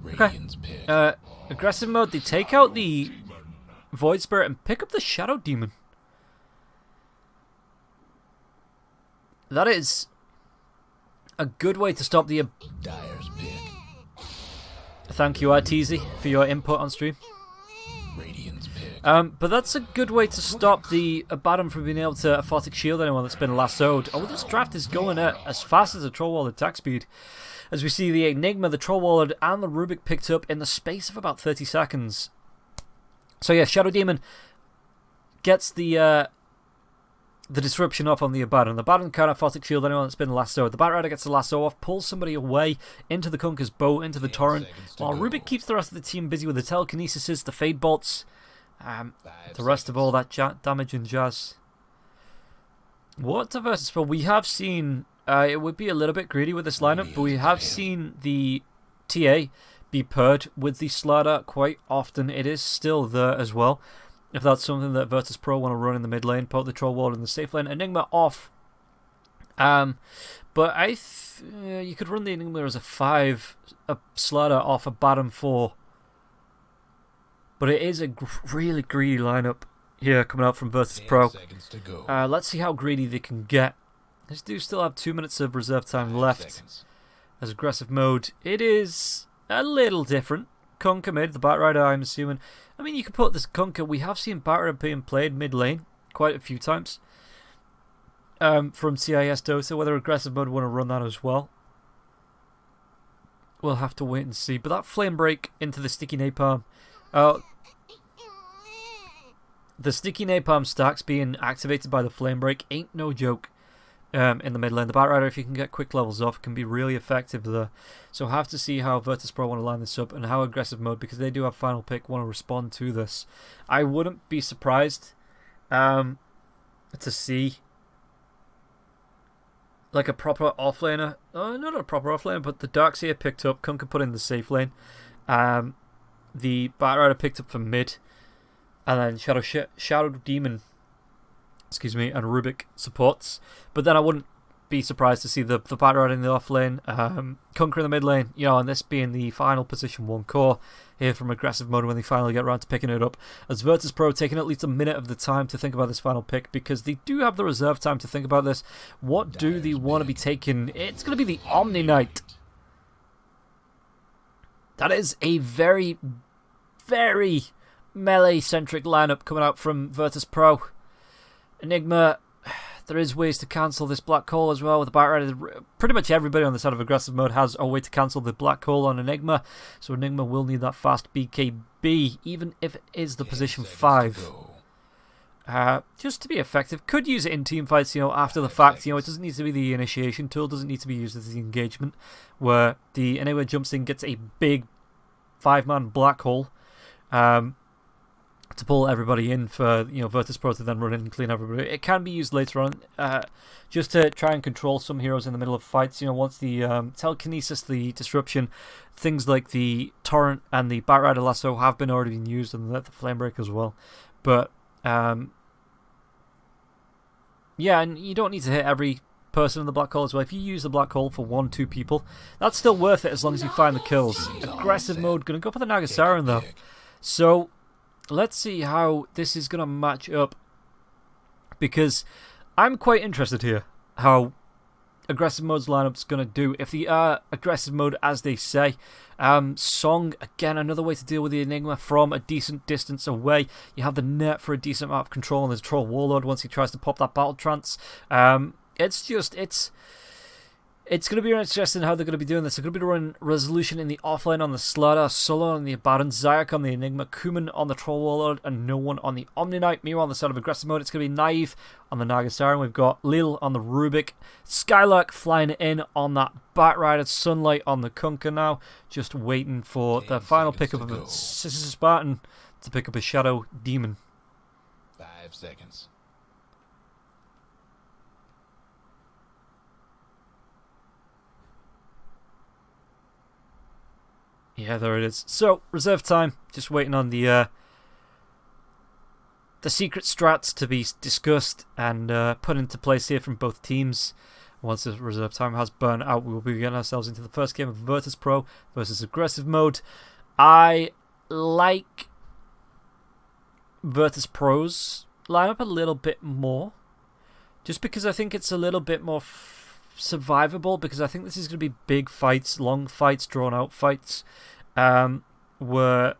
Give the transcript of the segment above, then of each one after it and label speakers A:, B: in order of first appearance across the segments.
A: Okay. Aggressive mode, they take out the Void Spirit and pick up the Shadow Demon. That is a good way to stop the... Thank you, RTZ, for your input on stream. But that's a good way to stop the Abaddon from being able to Aphotic Shield anyone that's been lassoed. Oh, this draft is going at as fast as the Trollwall attack speed. As we see the Enigma, the Trollwall, and the Rubik picked up in the space of about 30 seconds. So yeah, Shadow Demon gets the disruption off on the Abaddon. The Abaddon can't Aphotic Shield anyone that's been lassoed. The Batrider gets the lasso off, pulls somebody away into the Kunka's boat, into the Torrent, while Rubik keeps the rest of the team busy with the Telekinesis, the Fade Bolts, the rest of all that damage and jazz. What to Virtus.pro? We have seen, it would be a little bit greedy with this lineup, but we have seen the TA be paired with the Slider quite often. It is still there as well. If that's something that Virtus.pro want to run in the mid lane, put the Trollwall in the safe lane. Enigma off. But you could run the Enigma as a 5, a Slider off a bottom 4. But it is a really greedy lineup here coming out from Virtus.pro. Let's see how greedy they can get. They do still have 2 minutes of reserve time left. As aggressive mode, it is a little different. Kunkka mid, the Batrider, I'm assuming. I mean, you could put this Kunkka. We have seen Batrider being played mid lane quite a few times from CIS Dota. Whether aggressive mode want to run that as well, we'll have to wait and see. But that flame break into the sticky napalm. The sticky napalm stacks being activated by the flame break ain't no joke. In the mid lane, the Batrider, if you can get quick levels off, can be really effective there. So have to see how Virtus.pro want to line this up and how aggressive mode, because they do have final pick, want to respond to this. I wouldn't be surprised to see like a proper offlaner, not a proper offlaner, but the Darkseer picked up, Kunkka put in the safe lane, the Batrider picked up for mid, and then Shadow Demon, excuse me, and Rubik supports. But then I wouldn't be surprised to see the Batrider in the off lane, Kunkka in the mid lane, and this being the final position 1 core here from aggressive mode when they finally get around to picking it up. As Virtus.pro taking at least a minute of the time to think about this final pick, because they do have the reserve time to think about this. What do they want to be taking? It's going to be the Omni Knight. That is a very, very melee-centric lineup coming out from Virtus.pro. Enigma, there is ways to cancel this black hole as well with the Batrider. Pretty much everybody on the side of aggressive mode has a way to cancel the black hole on Enigma, so Enigma will need that fast BKB, even if it is the position 5. Just to be effective. Could use it in team fights, after the fact. It doesn't need to be the initiation tool, doesn't need to be used as the engagement, where the Enigma jumps in, gets a big 5-man black hole. To pull everybody in for Virtus.pro to then run in and clean everybody. It can be used later on, just to try and control some heroes in the middle of fights. Once the telekinesis, the disruption, things like the torrent and the Batrider lasso have been already been used, and the flame break as well. But yeah, and you don't need to hit every person in the black hole as well. If you use the black hole for 1-2 people, that's still worth it as long as you find the kills. Aggressive mode, gonna go for the Nagasaran though. So let's see how this is going to match up, because I'm quite interested here how aggressive mode's lineup's going to do. If they are aggressive mode as they say, Song, again, another way to deal with the Enigma from a decent distance away. You have the net for a decent amount of control on this Troll Warlord once he tries to pop that Battle Trance. It's going to be interesting how they're going to be doing this. They're going to be running Resolution in the offlane on the Slider, Solo on the Abaddon, Zayak on the Enigma, Kuman on the Troll Warlord, and no one on the Omni Knight. Mira on the side of aggressive mode. It's going to be Naive on the Nagasaran. We've got Lil on the Rubik, Skylark flying in on that Batrider, Sunlight on the Kunkka now. Just waiting for the final pickup of a Spartan to pick up a Shadow Demon.
B: 5 seconds.
A: Yeah, there it is. So, reserve time. Just waiting on the secret strats to be discussed and put into place here from both teams. Once the reserve time has burned out, we will be getting ourselves into the first game of Virtus.pro versus aggressive mode. I like Virtus.pro's lineup a little bit more, just because I think it's a little bit more survivable, because I think this is going to be big fights, long fights, drawn out fights, where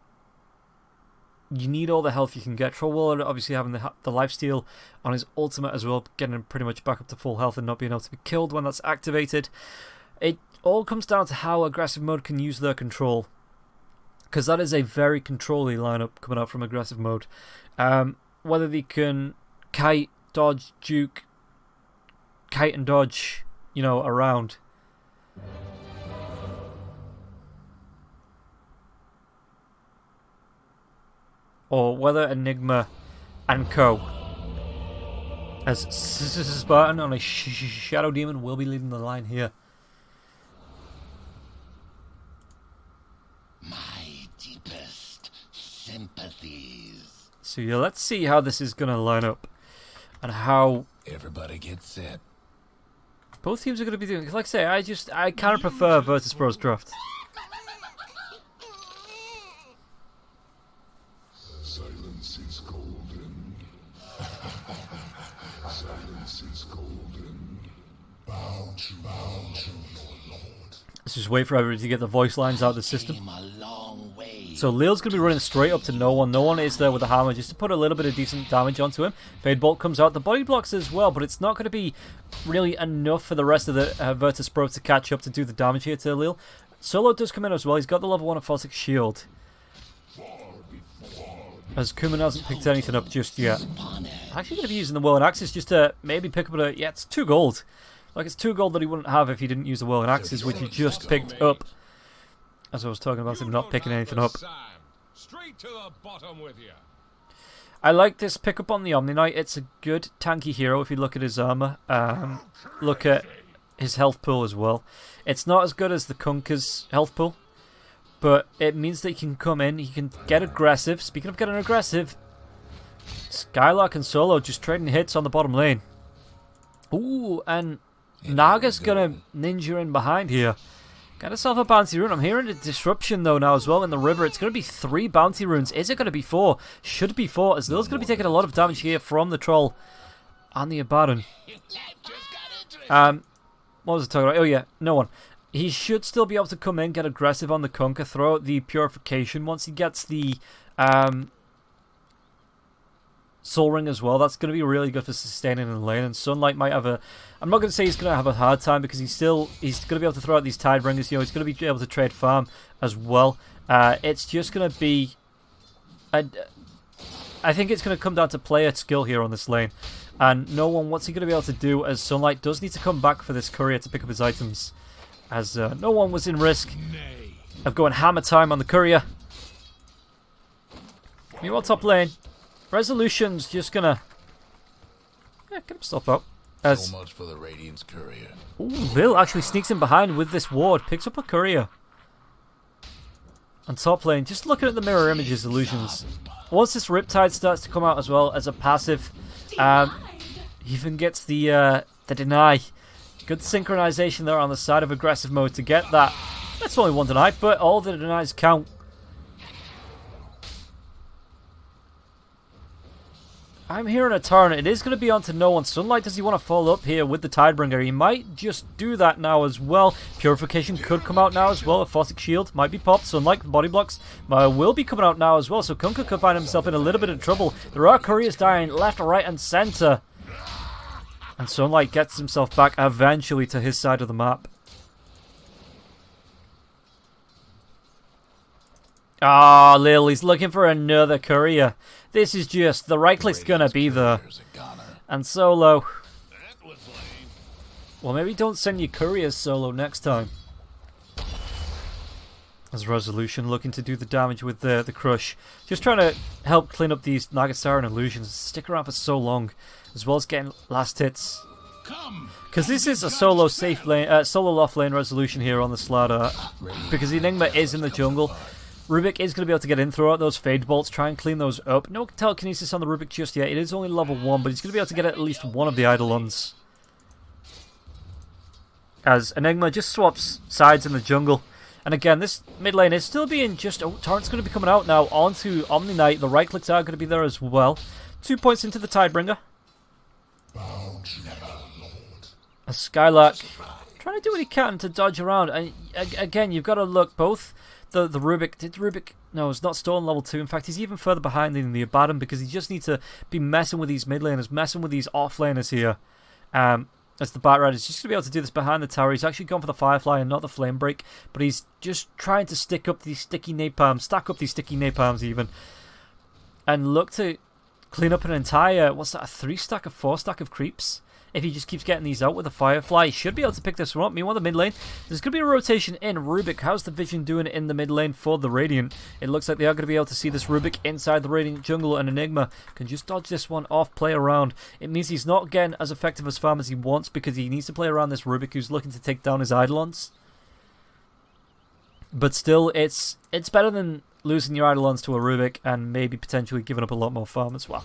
A: you need all the health you can get. Trollwaller obviously having the lifesteal on his ultimate as well, getting him pretty much back up to full health and not being able to be killed when that's activated. It all comes down to how aggressive mode can use their control, because that is a very control-y lineup coming out from aggressive mode. Whether they can kite, dodge, juke, kite and dodge, you know, around. Or whether Enigma and co, as Spartan on a Shadow Demon, will be leading the line here.
B: My deepest sympathies.
A: So yeah, let's see how this is going to line up, and how
B: Everybody get set.
A: both teams are going to be doing. Like I say, I kind of prefer Virtus.pro's draft.
C: Silence is golden. Silence is golden. Bow to your lord.
A: Let's just wait for everybody to get the voice lines out of the system.
B: Came a long way.
A: So Leel's going to be running straight up to no one. No one is there with a hammer just to put a little bit of decent damage onto him. Fade Bolt comes out. The body blocks as well, but it's not going to be really enough for the rest of the Virtus.pro to catch up to do the damage here to Leel. Solo does come in as well. He's got the level 1 Aphotic Shield, as Kuman hasn't picked anything up just yet. Actually going to be using the Whirling Axes just to maybe pick up a... Yeah, it's 2 gold. Like, it's 2 gold that he wouldn't have if he didn't use the Whirling Axes, which he just picked up. As I was talking about him not picking anything up.
D: Straight to the bottom with you.
A: I like this pickup on the Omni Knight. It's a good tanky hero if you look at his armor. Look at his health pool as well. It's not as good as the Kunkka's health pool, but it means that he can come in, he can get aggressive. Speaking of getting aggressive, Skylark and Solo just trading hits on the bottom lane. Ooh, and Naga's gonna ninja in behind here. Got herself a bounty rune. I'm hearing a disruption though now as well in the river. It's going to be 3 bounty runes. Is it going to be 4? Should be 4, as Lil's going to be taking a lot of damage here from the troll and the Abaddon. What was I talking about? Oh yeah, no one. He should still be able to come in, get aggressive on the Kunkka, throw out the Purification once he gets the Soul Ring as well. That's going to be really good for sustaining in the lane. And Sunlight might have a... I'm not going to say he's going to have a hard time, because he's going to be able to throw out these Tidebringers. You know, he's going to be able to trade farm as well. It's just going to be... I think it's going to come down to player skill here on this lane. And no one, what's he going to be able to do, as Sunlight does need to come back for this courier to pick up his items, as no one was in risk of going hammer time on the courier. Meanwhile, top lane, Resolution's just gonna get himself up. As
B: So much for the Radiant's courier.
A: ooh, Lil actually sneaks in behind with this ward, picks up a courier. On top lane, just looking at the mirror images illusions. Once this Riptide starts to come out as well as a passive, he even gets the deny. Good synchronization there on the side of aggressive mode to get that. That's only 1 deny, but all the denies count. I'm hearing a turn. It is going to be on to no one. Sunlight, does he want to follow up here with the Tidebringer? He might just do that now as well. Purification could come out now as well. A Aphotic Shield might be popped. Sunlight, body blocks will be coming out now as well. So Kunkka could find himself in a little bit of trouble. There are couriers dying left, right, and center. And Sunlight gets himself back eventually to his side of the map. Ah, Lil, he's looking for another courier. This is just, the right click's gonna be there. And Solo. Well, maybe don't send your couriers Solo next time. As Resolution looking to do the damage with the crush. Just trying to help clean up these Nagasaran illusions. Stick around for so long. As well as getting last hits. Because this is a solo safe lane, solo loft lane Resolution here on the Slardar. Because the Enigma is in the jungle. Rubik is going to be able to get in, throw out those Fade Bolts, try and clean those up. No telekinesis on the Rubik just yet. It is only level 1, but he's going to be able to get at least one of the Eidolons. as Enigma just swaps sides in the jungle. And again, this mid lane is still being just... Oh, Torrent's going to be coming out now onto Omni Knight. The right clicks are going to be there as well. 2 points into the Tidebringer. A Skylark trying to do what he can to dodge around. And again, you've got to look both... The Rubik... Did Rubik... No, it's not stolen level 2. In fact, he's even further behind than the Abaddon because he just needs to be messing with these mid laners, messing with these off laners here. As the Bat Rider is just going to be able to do this behind the tower. He's actually gone for the Firefly and not the Flame Break, but he's just trying to stick up these sticky napalms, stack up these sticky napalms even, and look to clean up an entire, what's that, a 3-stack, a 4-stack of creeps? If he just keeps getting these out with the Firefly, he should be able to pick this one up. Meanwhile, the mid lane, there's going to be a rotation in Rubik. How's the Vision doing in the mid lane for the Radiant? It looks like they are going to be able to see this Rubik inside the Radiant jungle, and Enigma can just dodge this one off, play around. It means he's not getting as effective as farm as he wants because he needs to play around this Rubik who's looking to take down his Eidolons. But still, it's better than losing your Eidolons to a Rubik and maybe potentially giving up a lot more farm as well.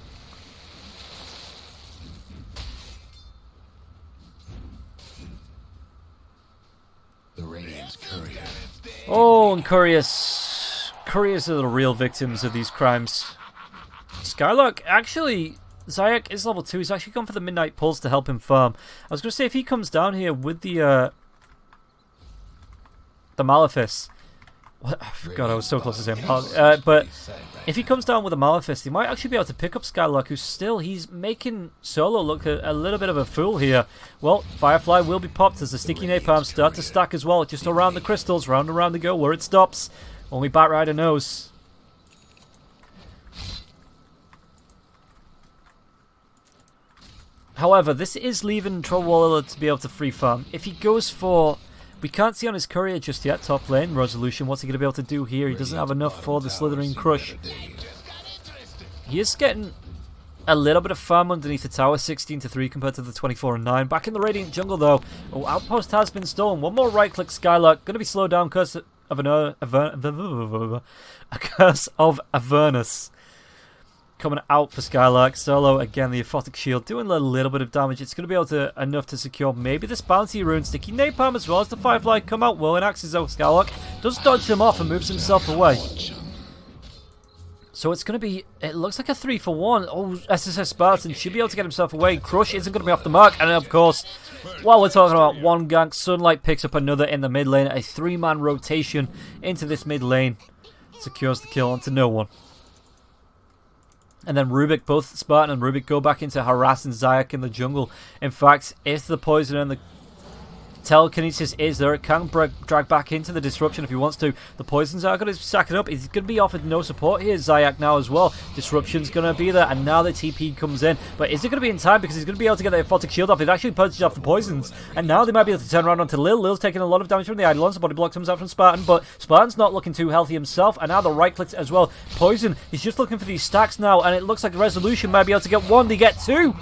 A: Oh, and Couriers. Couriers are the real victims of these crimes. Skylark, actually, Zayak is level 2. He's actually gone for the Midnight Pulse to help him farm. I was going to say, if he comes down here with the Malefice... God, I was so close to saying but if he comes down with a Malefice, he might actually be able to pick up Skylark, who's still, he's making Solo look a little bit of a fool here. Well, Firefly will be popped as the sticky napalms start to stack as well, just around the crystals, round and round they go, where it stops. Only Bat Rider knows. However, this is leaving Troll Warlord to be able to free farm. If he goes for... We can't see on his courier just yet, top lane. Resolution, what's he going to be able to do here? He doesn't have enough for the Slithering Crush. He is getting a little bit of farm underneath the tower, 16-3 compared to the 24-9. Back in the Radiant jungle, though. Oh, Outpost has been stolen. One more right-click Skylark. Going to be slowed down because of a Curse of Avernus. Coming out for Skylark. Solo, again, the Aphotic Shield, doing a little bit of damage. It's going to be able to enough to secure maybe this Bounty Rune. Sticky Napalm as well as the Firefly come out. Whirling Axes out. Skylark does dodge him off and moves himself away. So it's going to be, it looks like a 3-for-1. Oh, SSS Spartan should be able to get himself away. Crush isn't going to be off the mark. And of course, while we're talking about one gank, Sunlight picks up another in the mid lane. A 3-man rotation into this mid lane. Secures the kill onto no one. And then Rubik, both Spartan and Rubik go back into harassing Zayak in the jungle. In fact, if the poison and the telekinesis is there, it can drag back into the disruption if he wants to. The poisons are going to sack it up. He's going to be offered no support here, Zayak, now as well. Disruption's going to be there, and now the TP comes in. But is it going to be in time? Because he's going to be able to get the Aphotic Shield off. It actually purges off the poisons. And now they might be able to turn around onto Lil. Lil's taking a lot of damage from the Eidolons. The body block comes out from Spartan, but Spartan's not looking too healthy himself. And now the right clicks as well. Poison, he's just looking for these stacks now, and it looks like the Resolution might be able to get one. They get two.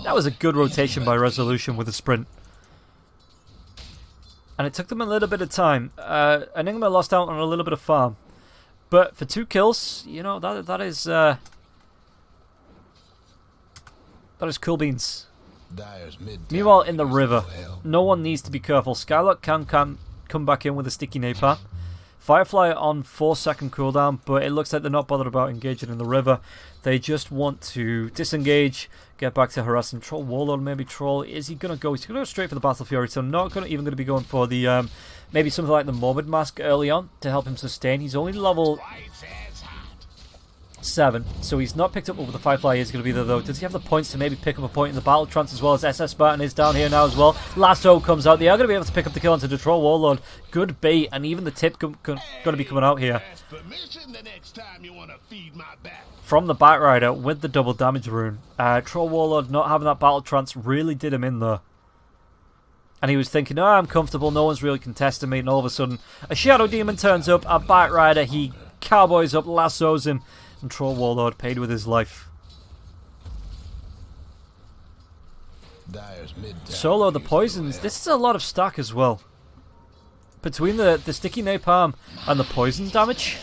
A: That was a good rotation by Resolution with a sprint. And it took them a little bit of time. Enigma lost out on a little bit of farm. But for 2 kills, you know, that is cool beans. Meanwhile, in the river, no one needs to be careful. Skylark can come back in with a sticky napalm. Firefly on 4-second cooldown, but it looks like they're not bothered about engaging in the river. They just want to disengage, get back to harassing Troll Warlord. Maybe Troll, is he going to go? He's going to go straight for the Battle Fury, so not even going to be going for the, maybe something like the Morbid Mask early on to help him sustain. He's only level 7, so he's not picked up over the Firefly. Is going to be there, though. Does he have the points to maybe pick up a point in the Battle Trance as well as SS Spartan is down here now as well? Lasso comes out. They are going to be able to pick up the kill onto the Troll Warlord. Good bait, and even the tip going to be coming out here. From the Bat Rider with the double damage rune. Troll Warlord not having that Battle Trance really did him in there. And he was thinking, oh, I'm comfortable, no one's really contesting me, and all of a sudden, a Shadow Demon turns up, a Bat Rider, he cowboys up, lassos him, and Troll Warlord paid with his life. Solo, the poisons, this is a lot of stack as well. Between the sticky napalm and the poison damage.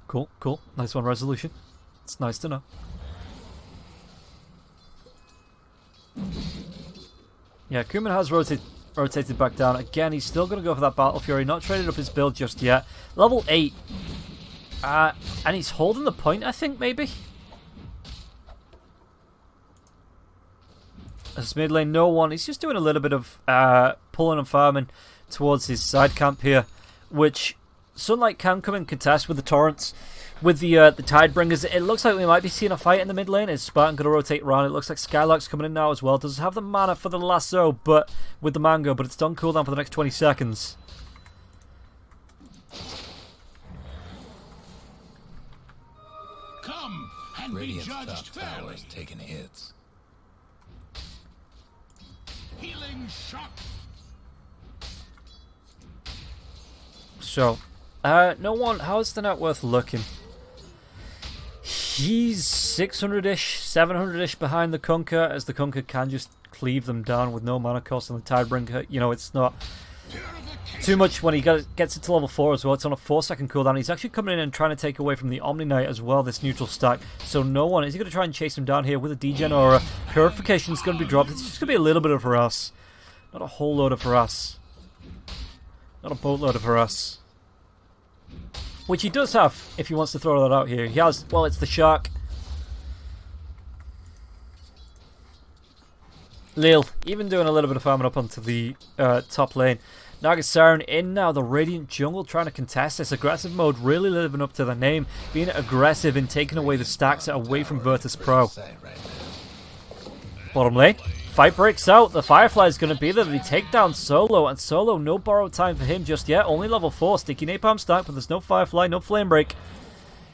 A: Cool. Nice one, Resolution. It's nice to know. Yeah, Kuman has rotated back down. Again, he's still going to go for that Battle Fury. Not traded up his build just yet. Level 8. And he's holding the point, I think, maybe? As mid lane, no one. He's just doing a little bit of pulling and farming towards his side camp here, which Sunlight can come and contest with the Torrents. With the Tidebringers, it looks like we might be seeing a fight in the mid lane. Is Spartan going to rotate around? It looks like Skylark's coming in now as well. Does have the mana for the lasso, but with the mango, but it's done cooldown for the next 20 seconds.
D: Come and
B: Radiant's
D: be
B: top
D: judged
B: tower
D: fairly.
B: is taking hits.
D: Healing shot.
A: So, no one. How's the net worth looking? He's 600-ish, 700-ish behind the Kunkka, as the Kunkka can just cleave them down with no mana cost on the Tidebringer. You know, it's not too much when he gets it to level 4 as well. It's on a 4-second cooldown. He's actually coming in and trying to take away from the Omni Knight as well, this neutral stack. So no one. Is he going to try and chase him down here with a degen or a Purification's going to be dropped? It's just going to be a little bit of harass. Not a whole load of harass. Not a boatload of harass. Which he does have, if he wants to throw that out here. He has, well, it's the Shark. Lil, even doing a little bit of farming up onto the top lane. Nagasaran in now, the Radiant Jungle, trying to contest this. Aggressive mode, really living up to the name. Being aggressive in taking away the stacks away from Virtus.pro. Bottom lane. Fight breaks out. The Firefly is going to be there. They take down Solo, and Solo, no borrowed time for him just yet. Only level 4. Sticky Napalm stack, but there's no Firefly, no Flame Break.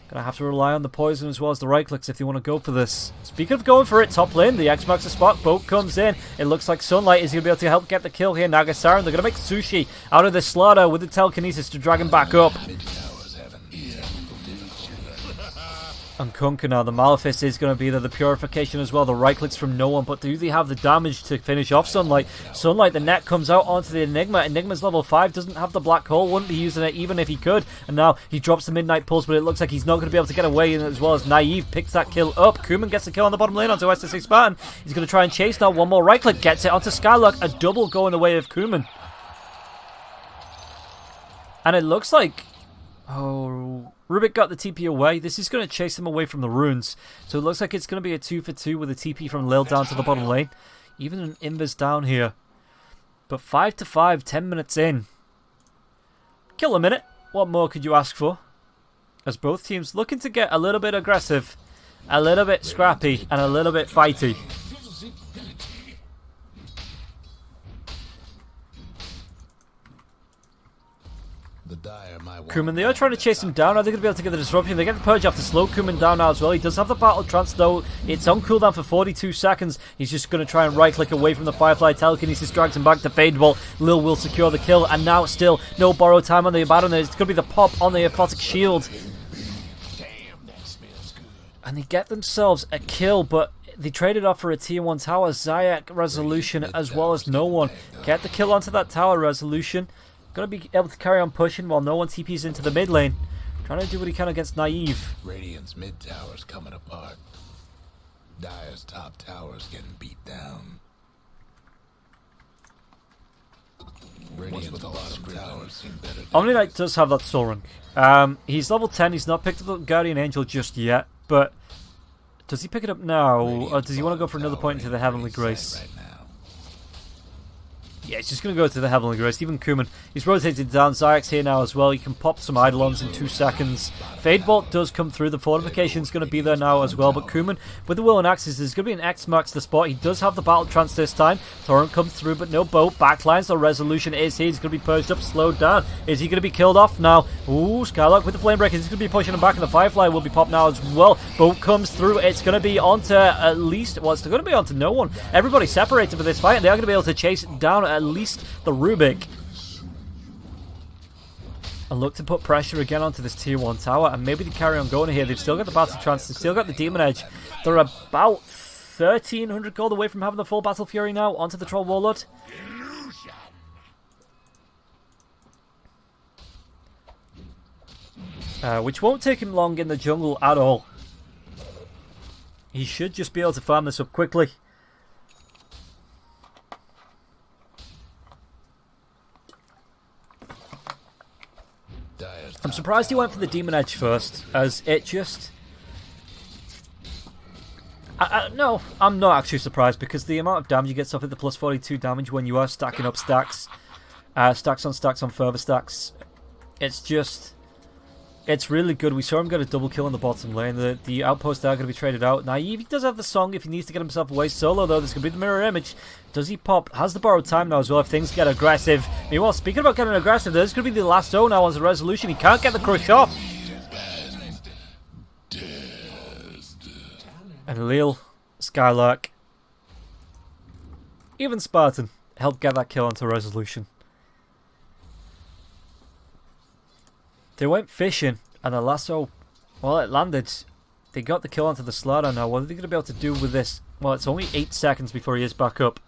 A: Gonna have to rely on the poison as well as the right clicks if you want to go for this. Speaking of going for it, top lane, the X marks the spot. Boat comes in. It looks like Sunlight is going to be able to help get the kill here. Nagasaran, they're going to make Sushi out of this slaughter with the telekinesis to drag him back up. And Kunkka now, the Malefice is going to be there, the Purification as well, the right clicks from no one, but do they have the damage to finish off Sunlight? Sunlight, the net comes out onto the Enigma. Enigma's level 5, doesn't have the Black Hole, wouldn't be using it even if he could, and now he drops the Midnight Pulse, but it looks like he's not going to be able to get away, and as well as Naive picks that kill up. Kuman gets the kill on the bottom lane onto SSC Spartan. He's going to try and chase now, one more right click, gets it onto Skylark, a double going the way of Kuman. And it looks like... oh... Rubik got the TP away. This is going to chase him away from the runes. So it looks like it's going to be a 2-for-2 with a TP from Lil down to the bottom lane. Even an Invis down here. But 5-5, 10 minutes in. Kill a minute. What more could you ask for? As both teams looking to get a little bit aggressive, a little bit scrappy, and a little bit fighty. Kuman, they are trying to chase him down. Are they going to be able to get the disruption? They get the purge off to slow Kuman down now as well. He does have the battle trance though. It's on cooldown for 42 seconds. He's just going to try and right click away from the Firefly. Telekinesis drags him back to Fadeball. Lil will secure the kill, and now still no borrow time on the Abaddon. It's going to be the pop on the Aphotic Shield. And they get themselves a kill, but they traded off for a tier 1 tower. Zayak Resolution as well as no one. Get the kill onto that tower, Resolution. Going to be able to carry on pushing while no one TPs into the mid lane. Trying to do what he can against Naive.
B: Radiant's mid tower's coming apart. Dire's top tower's getting beat down. Radiant's bottom tower's seen better days.
A: Omni Knight does have that soul ring. He's level 10. He's not picked up the Guardian Angel just yet, but does he pick it up now, or does he want to go for another point into the Heavenly Grace?
B: Right now.
A: Yeah, he's just going to go to the Heavenly Grace. Even Kuman, he's rotated down. Zayak's here now as well. You can pop some Eidolons in 2 seconds. Fadebolt does come through. The fortification's going to be there now as well. But Kuman, with the Will and Axes, there's going to be an X marks the spot. He does have the Battle Trance this time. Torrent comes through, but no boat. Backlines, the Resolution is here. He's going to be purged up, slowed down. Is he going to be killed off now? Ooh, Skylark with the Flame Breaker. He's going to be pushing him back, and the Firefly will be popped now as well. Boat comes through. It's going to be onto at least, well, it's going to be onto no one. Everybody separated for this fight, and they are going to be able to chase down at least the Rubik. And look to put pressure again onto this tier 1 tower, and maybe they carry on going here. They've still got the Battle Trance, they've still got the Demon Edge. They're about 1,300 gold away from having the full Battle Fury now onto the Troll Warlord. Which won't take him long in the jungle at all. He should just be able to farm this up quickly. I'm surprised he went for the Demon Edge first, as it just... no, I'm not actually surprised, because the amount of damage you get off at the plus 42 damage when you are stacking up stacks, stacks on further stacks, it's just... It's really good. We saw him get a double kill in the bottom lane. The outposts are going to be traded out. Naive, he does have the song if he needs to get himself away solo, though. There's going to be the mirror image. Does he pop? Has the borrowed time now as well if things get aggressive. Meanwhile, speaking about getting aggressive, there's going to be the last zone now as a resolution. He can't get the crush off. And Lille, Skylark, even Spartan helped get that kill onto resolution. They went fishing, and the lasso, well, it landed. They got the kill onto the Slardar now. What are they going to be able to do with this? Well, it's only 8 seconds before he is back up.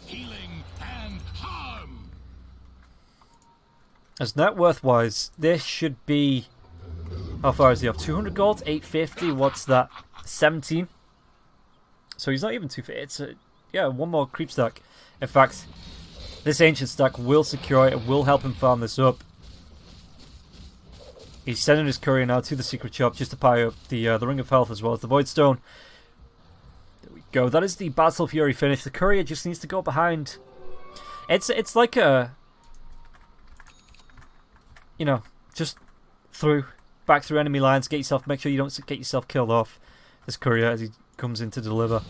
D: Healing and harm.
A: As net worth-wise, this should be... How far is he off? 200 gold? 850? What's that? 17? So he's not even too... It's yeah, one more creep stack. In fact, this ancient stack will secure it. It will help him farm this up. He's sending his courier now to the secret shop just to buy up the Ring of Health as well as the Void Stone. There we go. That is the Battle Fury finish. The courier just needs to go behind. It's like a... You know, just back through enemy lines, make sure you don't get yourself killed off. This courier as he comes in to deliver.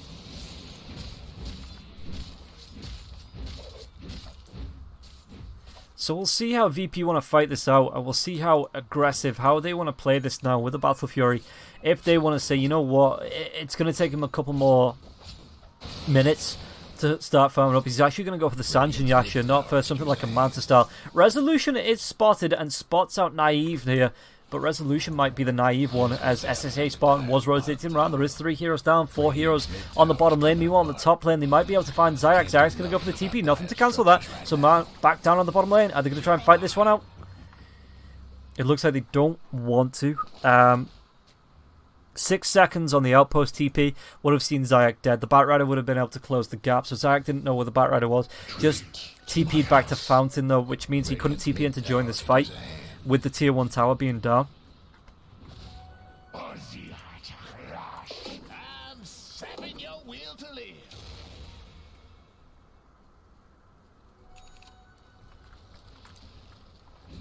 A: So we'll see how VP want to fight this out, and we'll see how aggressive, how they want to play this now with the Battle Fury. If they want to say, you know what, it's going to take him a couple more minutes to start farming up. He's actually going to go for the Sanjin Yasha, not for something like a Manta style. Resolution is spotted and spots out Naive here, but Resolution might be the naive one as SSA Spartan was rotating around. There is 3 heroes down, 4 heroes on the bottom lane. Meanwhile, on the top lane, they might be able to find Zayak. Zayak's going to go for the TP. Nothing to cancel that. So back down on the bottom lane. Are they going to try and fight this one out? It looks like they don't want to. 6 seconds on the outpost TP would have seen Zayak dead. The Batrider would have been able to close the gap. So Zayak didn't know where the Batrider was. Just TP'd back to Fountain though, which means he couldn't TP in to join this fight, with the tier 1 tower being down.
D: I'm sapping your will to live.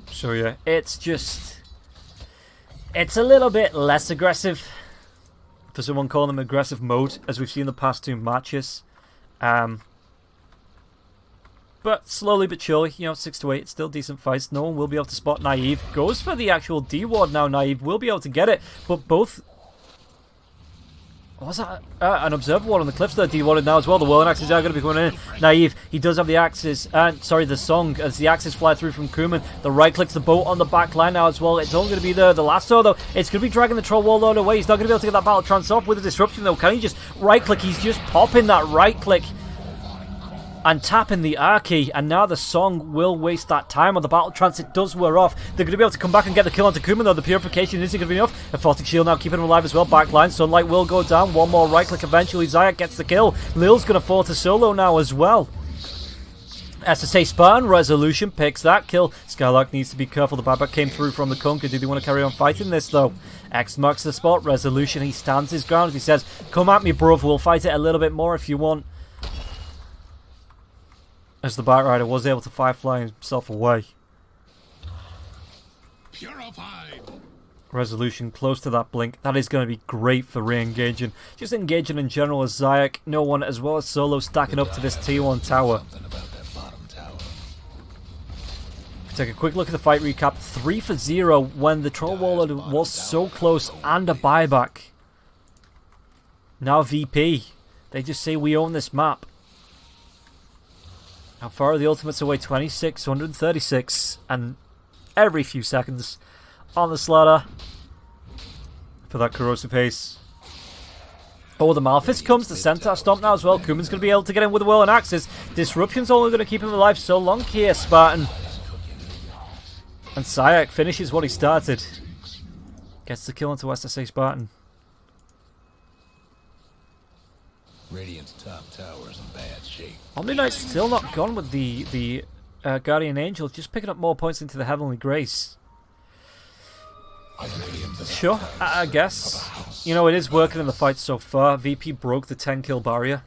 A: So yeah, it's a little bit less aggressive for someone calling them aggressive mode, as we've seen in the past 2 matches. But slowly but surely, 6 to 8, it's still decent fights. No one will be able to spot Naive. Goes for the actual D-Ward now. Naive will be able to get it, but both... What was that? An Observer Ward on the cliffs there, D-Warded now as well. The Whirling Axes are going to be coming in. Naive, he does have the axes, the song, as the axes fly through from Kuman. The right clicks the boat on the back line now as well. It's only going to be the lasso though. It's going to be dragging the Troll Warlord away. He's not going to be able to get that Battle Trance off with the disruption though. Can he just right click? He's just popping that right click and tapping the R key, and now the song will waste that time on the Battle Trance. It does wear off. They're going to be able to come back and get the kill onto Kuman though. The purification isn't going to be enough. A Photic Shield now keeping him alive as well. Backline, Sunlight will go down. One more right click eventually. Zayak gets the kill. Lil's going to fall to solo now as well. SSA Spartan, Resolution picks that kill. Skylark needs to be careful. The buyback came through from the Conquer. Do they want to carry on fighting this though? X marks the spot. Resolution, he stands his ground. He says, come at me bruv, we'll fight it a little bit more if you want. As the Batrider was able to firefly himself away.
D: Purified.
A: Resolution close to that blink. That is going to be great for re-engaging. Just engaging in general as Zayak. No one as well as Solo stacking up to this tier 1 tower. Take a quick look at the fight recap. 3 for 0 when the Troll Warlord was so close and a buyback. Now VP. They just say we own this map. How far are the ultimates away? 26, 136, and every few seconds on the Slardar for that corrosive haste. Oh, the Malphite comes, the Centaur Stomp now as well. Kuman's going to be able to get in with the Whirling Axes. Disruption's only going to keep him alive so long here, Spartan. And Zayak finishes what he started. Gets the kill into SSA Spartan.
B: Radiant's top tower's in bad shape.
A: Omni Knight's still not gone with the Guardian Angel, just picking up more points into the Heavenly Grace. Sure, I guess. You know, it is working in the fight so far. VP broke the 10 kill barrier.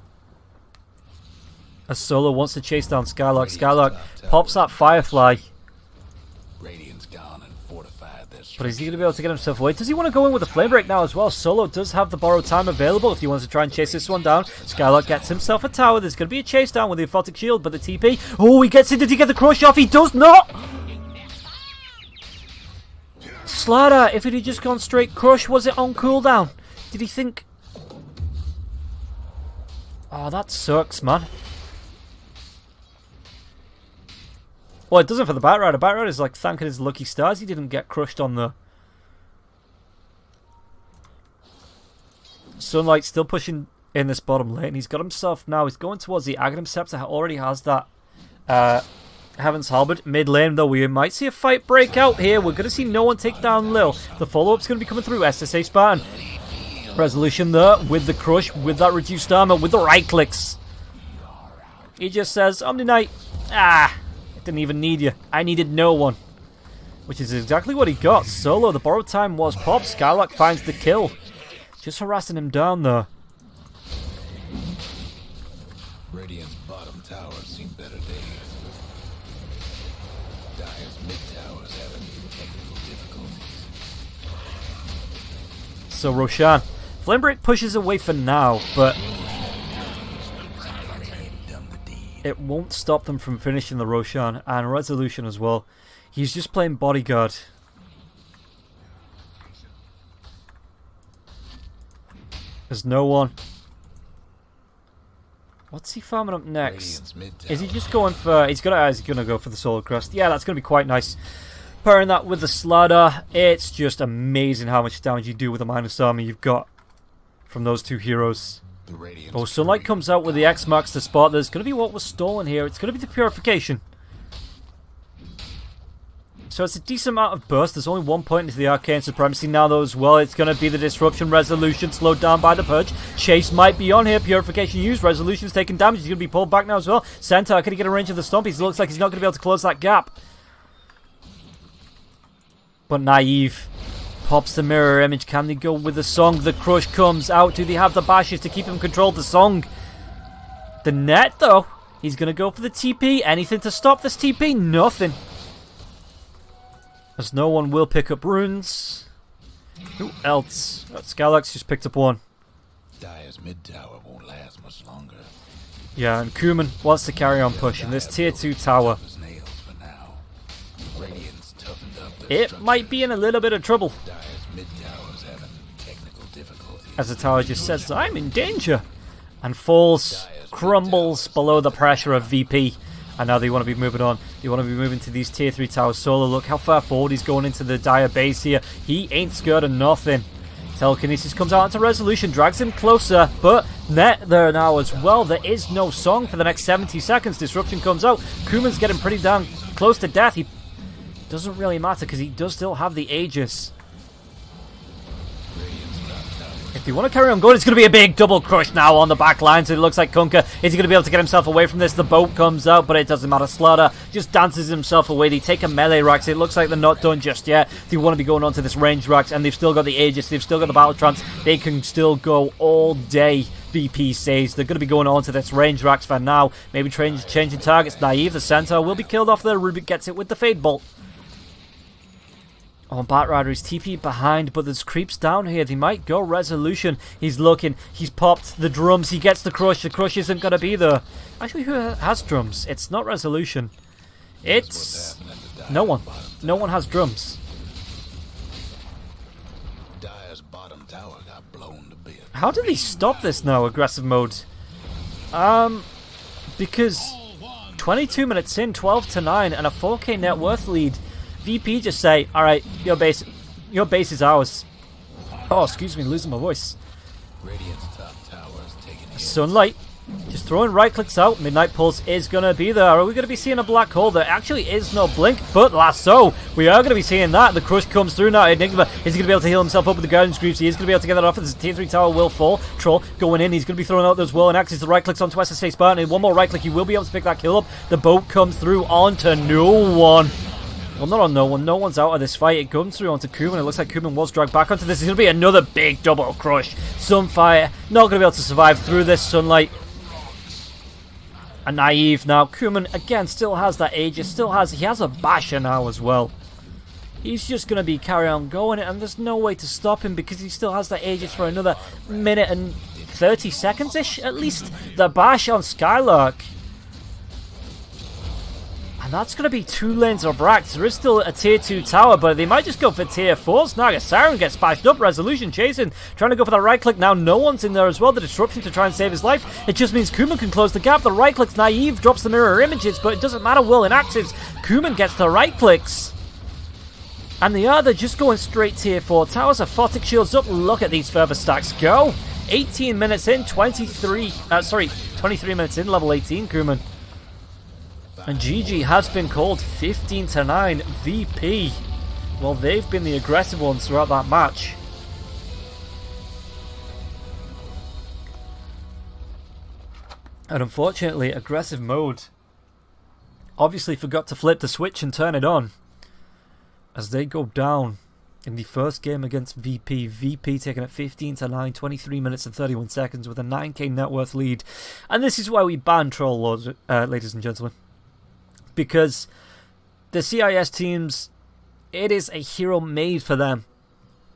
A: As Solo wants to chase down Skylark. Skylark pops that Firefly.
B: Radiant's gone and fortified their
A: But is he going to be able to get himself away? Does he want to go in with a flame break now as well? Solo does have the borrowed time available if he wants to try and chase this one down. Skylark gets himself a tower. There's going to be a chase down with the Aphotic Shield, but the TP... Oh, he gets it. Did he get the crush off? He does not! Slider, if it had just gone straight crush, was it on cooldown? Did he think... Oh, that sucks, man. Well, it doesn't for the Batrider. Batrider's like thanking his lucky stars he didn't get crushed on the... Sunlight still pushing in this bottom lane. He's got himself now. He's going towards the Aghanim Scepter. Already has that Heaven's Halberd. Mid lane, though, we might see a fight break out here. We're going to see no one take down Lil. The follow-up's going to be coming through. SSA Spartan. Resolution there with the crush, with that reduced armor, with the right clicks. He just says, Omni Knight. Ah, I didn't even need you. I needed no one. Which is exactly what he got. Solo, the borrowed time was popped. Skylark finds the kill. Just harassing him down there.
B: Radiant's bottom tower seen better days. Dire's mid towers having technical difficulties.
A: So Roshan, Flamebreak pushes away for now, but it won't stop them from finishing the Roshan and Resolution as well. He's just playing bodyguard. There's no one. What's he farming up next? Is he just going for... He's gonna go for the Solar Crest. Yeah, that's gonna be quite nice. Pairing that with the Slider, it's just amazing how much damage you do with the minus armor you've got from those two heroes. Oh, Sunlight comes out with the X marks the spot. There's gonna be what was stolen here. It's gonna be the Purification. So it's a decent amount of burst. There's only 1 point into the Arcane Supremacy now, though, as well. It's going to be the Disruption. Resolution slowed down by the Purge. Chase might be on here. Purification used. Resolution's taking damage. He's going to be pulled back now as well. Centaur, can he get a range of the Stomp? He looks like he's not going to be able to close that gap. But Naive pops the mirror image. Can they go with the Song? The Crush comes out. Do they have the bashes to keep him controlled? The Song. The net, though. He's going to go for the TP. Anything to stop this TP? Nothing. As no one will pick up runes. Who else? Skylark's just picked up one.
B: Dire's mid tower won't last much longer.
A: Yeah, and Kuman wants to carry on pushing this tier 2 tower. It might be in a little bit of trouble. As the tower just says, I'm in danger. And falls, crumbles below the pressure of VP. And now they want to be moving on. They want to be moving to these tier 3 towers. Solo, look how far forward he's going into the Dire base here. He ain't scared of nothing. Telekinesis comes out into Resolution, drags him closer, but net there now as well. There is no Song for the next 70 seconds. Disruption comes out. Kuman's getting pretty damn close to death. He doesn't really matter because he does still have the Aegis. If you want to carry on going, it's going to be a big double crush now on the back line. So it looks like Kunkka, is he going to be able to get himself away from this? The boat comes out, but it doesn't matter. Slaughter just dances himself away. They take a melee racks. It looks like they're not done just yet. They want to be going on to this range racks, and they've still got the Aegis. They've still got the Battle Trance. They can still go all day. VP says they're going to be going on to this range racks for now. Maybe changing targets. Naive, the Centaur will be killed off there. Rubik gets it with the Fade Bolt. Oh, Batrider is TP behind, but there's creeps down here. They might go Resolution. He's looking. He's popped the drums. He gets the crush. The crush isn't going to be there. Actually, who has drums? It's not Resolution. It's no one. No one has drums.
B: Dire's bottom tower got blown to bits.
A: How do they stop this now, aggressive mode? Because 22 minutes in, 12-9, and a 4k net worth lead. VP just say, alright, your base is ours. Oh, excuse me, losing my voice.
B: Radiant's top tower is taking hits.
A: Sunlight, just throwing right clicks out. Midnight Pulse is going to be there. Are we going to be seeing a black hole? There actually is no blink, but lasso. We are going to be seeing that. The crush comes through now. Enigma, is he going to be able to heal himself up with the Guardian's Greaves? He is going to be able to get that off. This tier 3 tower will fall. Troll going in. He's going to be throwing out those whirling axes. The right clicks onto SSA Spartan. And one more right click, he will be able to pick that kill up. The boat comes through onto no one. Well, not on no one. No one's out of this fight. It comes through onto Kuman. It looks like Kuman was dragged back onto this. It's going to be another big double crush. Sunfire not going to be able to survive through this sunlight. A naive now. Kuman, again, still has that Aegis. He has a Basher now as well. He's just going to be carry on going, and there's no way to stop him because he still has that Aegis for another minute and 30 seconds-ish, at least. The Bash on Skylark. And that's going to be 2 lanes of racks. There is still a tier 2 tower, but they might just go for tier 4s. Naga Siren gets bashed up. Resolution chasing. Trying to go for the right click now. No one's in there as well. The disruption to try and save his life. It just means Kuman can close the gap. The right click's naive. Drops the mirror images, but it doesn't matter. Will inactives. Kuman gets the right clicks. And the other just going straight tier 4 towers. Aphotic shields up. Look at these further stacks go. 18 minutes in. 23 minutes in. Level 18 Kuman. And GG has been called 15-9 VP. Well, they've been the aggressive ones throughout that match. And unfortunately, aggressive mode obviously forgot to flip the switch and turn it on, as they go down in the first game against VP. VP taking it 15-9, 23 minutes and 31 seconds with a 9k net worth lead. And this is why we ban troll lords, ladies and gentlemen. Because the CIS teams, it is a hero made for them.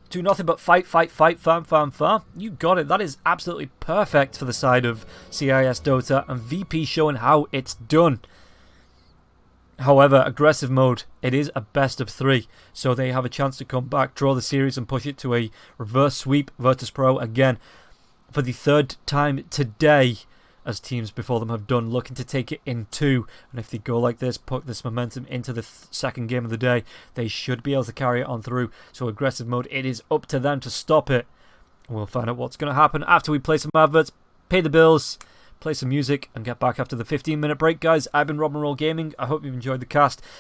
A: Do nothing but fight, farm. You got it. That is absolutely perfect for the side of CIS Dota, and VP showing how it's done. However, aggressive mode, it is a best of 3, so they have a chance to come back, draw the series, and push it to a reverse sweep. Virtus.pro again for the 3rd time today, as teams before them have done, looking to take it in 2. And if they go like this, put this momentum into the second game of the day, they should be able to carry it on through. So aggressive mode, it is up to them to stop it. And we'll find out what's going to happen after we play some adverts, pay the bills, play some music, and get back after the 15-minute break, guys. I've been Robnroll Gaming. I hope you've enjoyed the cast.